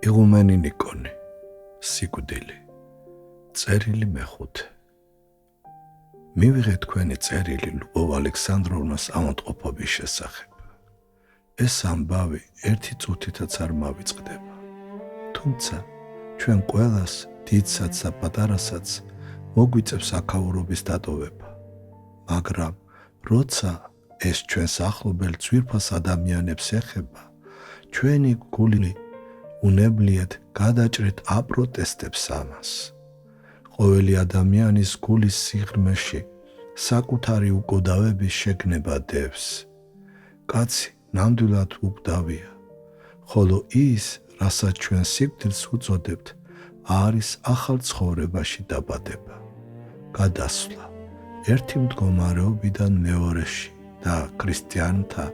იღუმენი ნიკონი, სიკვდილი, წერილი მეხუთე. მივიღეთ თქვენი წერილი ლუბოვ ალექსანდროვნას ავადმყოფობის შესახებ. ეს ამბავი ერთი წუთითაც არ მავიწყდება. თუმცა ჩვენ ყველას, დიდსაც და პატარასაც, მოგვიწევს აქაურობის დატოვება. მაგრამ როცა ეს ჩვენს ახლობელ ძვირფას ადამიანებს ეხება, ჩვენი გული უნებლიეთ გადაჭრით აპროტესტებს ამას. ყოველი ადამიანის გულის სიღრმეში საკუთარი უკვდავების შეგნება დევს. კაცი ნამდვილად უკვდავია, ხოლო ის, რასაც ჩვენ სიკვდილს უწოდებთ, არის ახალ ცხოვრებაში დაბადება, გადასვლა ერთი მდგომარეობიდან მეორეში და ქრისტიანთა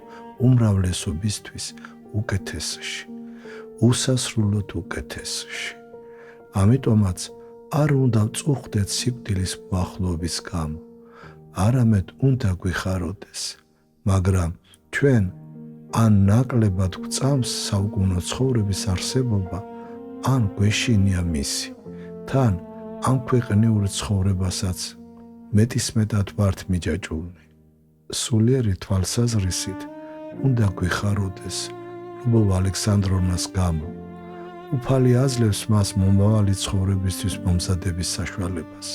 უმრავლესობისთვის უკეთესში, უსასრულოდ უკეთესში. ამიტომაც არ უნდა ვწუხდეთ სიკვდილის მოახლოების გამო, არამედ უნდა გვიხაროდეს, მაგრამ ჩვენ ან ნაკლებად გვწამს საუკუნო ცხოვრების არსებობა, ან გვეშინია მისი. თან ამ ქვეყნიურ ცხოვრებასაც მეტისმეტად ვართ მიჯაჭვულნი. სულიერი თვალსაზრისით უნდა გვიხაროდეს ლუბოვ ალექსანდროვნას გამო. უფალი აძლევს მას მომავალი ცხოვრებისთვის მომზადების საშუალებას,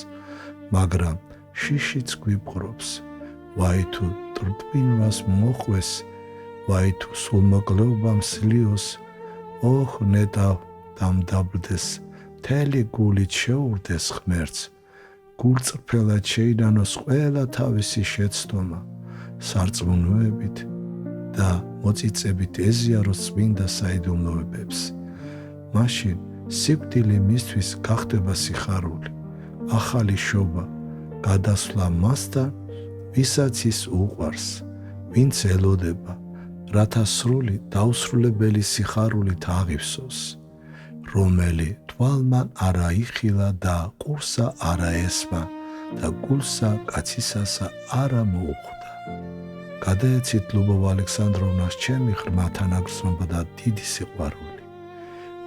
მაგრამ შიშიც გვიპყრობს. ვაი თუ ტრტვინვას მოხვეს, ვაი თუ სულმოკლეობა მსლიოს, ოხ ნეტავ დამდაბლდეს, მთელი გულით შეურდეს ღმერთს, გულწრფელად შეინანოს ყველა თავისი შეცდომა, სარწმუნოებით და მოწიწებით ეზიაროს წმინდა საიდუმლოებებს. მაშინ სიკვდილი მისთვის გახდება სიხარული, ახალი შობა, გადასვლა მასთან, ვისაც ის უყვარს, ვინც ელოდება, რათა სრული დაუსრულებელი სიხარულით აღივსოს, რომელი თვალმან არა იხილა და ყურსა არა ესმა და გულსა კაცისასა არა მოუხვდა. გადაეცით ლუბოვ ალექსანდროვნას ჩემი ღრმა თანაგრძნობა და დიდი სიყვარული,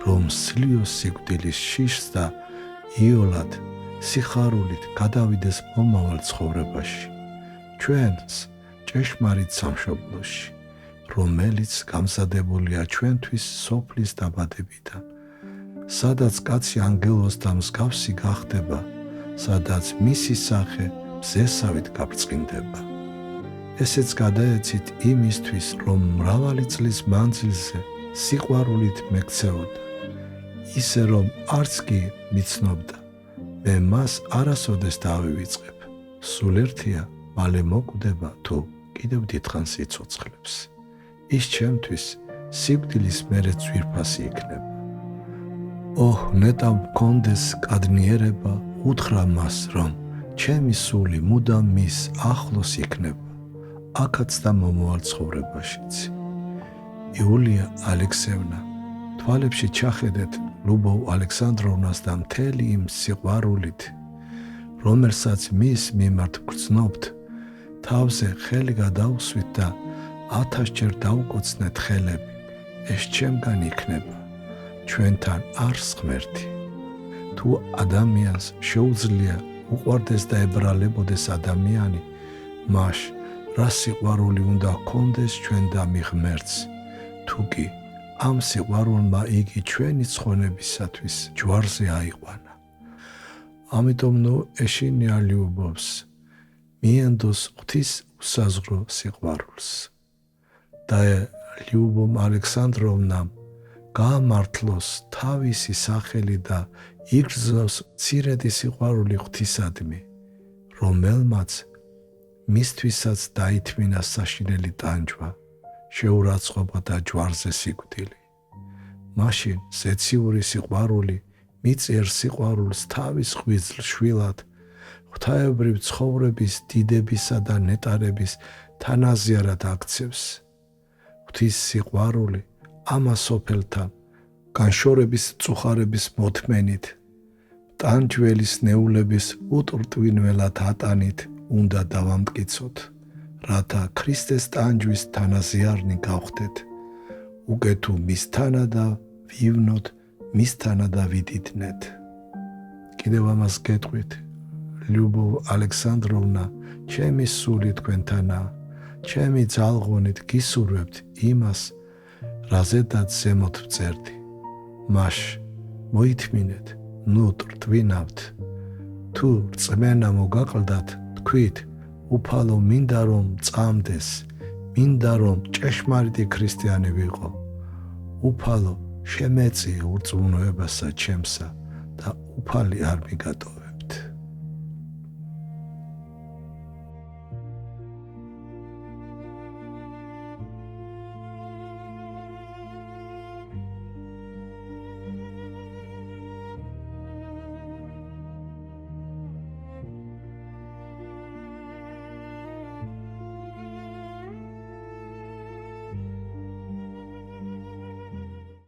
რომ სლიოს სიკვდილის შიშს და იოლად სიხარულით გადავიდეს მომავალ ცხოვრებაში, ჩვენს ჭეშმარიტ სამშობლოში, რომელიც გამზადებულია ჩვენთვის სოფლის დაბადებიდან, სადაც კაცი ანგელოზთან მსგავსი გახდება, სადაც მისი სახე მზესავით გაბრწყინდება. ესეც გადაეცით იმისთვის, რომ მრავალი წლის მანძილზე სიყვარულით მეკცეოდა, ისე რომ არც კი მიცნობდა, მე მას არასოდეს დავივიწყებ. სულ ერთია, მალე მოკვდება თუ კიდევ დიდხანს იცოცხლებს. ის ჩემთვის სიკვდილის მერე ძვირფასი იქნება. ოჰ, ნეტავ მქონდეს კადნიერება, უთხრა მას, რომ ჩემი სული მუდამ მის ახლოს იქნება, აქაც და მომავალ ცხოვრებაშიც. იულია ალექსევნა, თვალებში ჩახედეთ ლუბოვ ალექსანდროვნას და მთელი იმ სიყვარულით, რომელსაც მის მიმართ გრძნობთ, თავზე ხელი გადაუსვით და 1000-ჯერ დაუკოცნეთ ხელები, ეს ჩემგან იქნება, ჩვენთან არს ღმერთი. თუ ადამიანს შეუძლია უყვარდეს და ებრალებოდეს ადამიანი, მაშ რა სიყვარული უნდა ჰქონდეს ჩვენ და მის ღმერთს, თუ კი ამ სიყვარულმა იგი ჩვენი ცხონებისათვის ჯვარზე აიყვანა. ამიტომ ნუ ეშინია ლიუბოვს, მიენდოს ღვთის უსაზღვრო სიყვარულს. და ლიუბოვ ალექსანდროვნამ გაამართლოს თავისი სახელი და იგრძნოს მცირედი სიყვარული ღვთისადმი, რომელმაც მისთვისაც დაითმინა საშინელი ტანჯვა, შეურაცხყოფა და ჯვარზე სიკვდილი. მაშინ ზეციური სიყვარული მიწერ სიყვარულს თავის ღვიძლ შვილად, ღვთაებრივ ცხოვრების დიდებისა და ნეტარების თანაზიარად აქცევს. ღვთის სიყვარული ამას სოფელთან განშორების წუხარების მოთმენით, ტანჯველის ნეულების უტრტვინველად ატანით უნდა დავამტკიცოთ, რათა ქრისტეს ტანჯვის თანაზიარნი გავხდეთ, უკეთუ მისთანა და ვივნოთ მისთანა დავიდიდნეთ. კიდევ ამას გეტყვით, ლიუბოვ ალექსანდროვნა, ჩემი სული თქვენთანაა, ჩემი ძალღონით გისურვებთ იმას, რაზედაც ზემოთ ვწერდი. მაშ მოითმინეთ, ნუ ტრტვინავთ. თუ რწმენა მოგაყლდათ, თქვით, უფალო მინდა რომ წამდეს, მინდა რომ ჭეშმარიტი ქრისტიანი ვიყო. უფალო შემეწიე ურწმუნოებასა ჩემსა და უფალი არ მიგატოვე.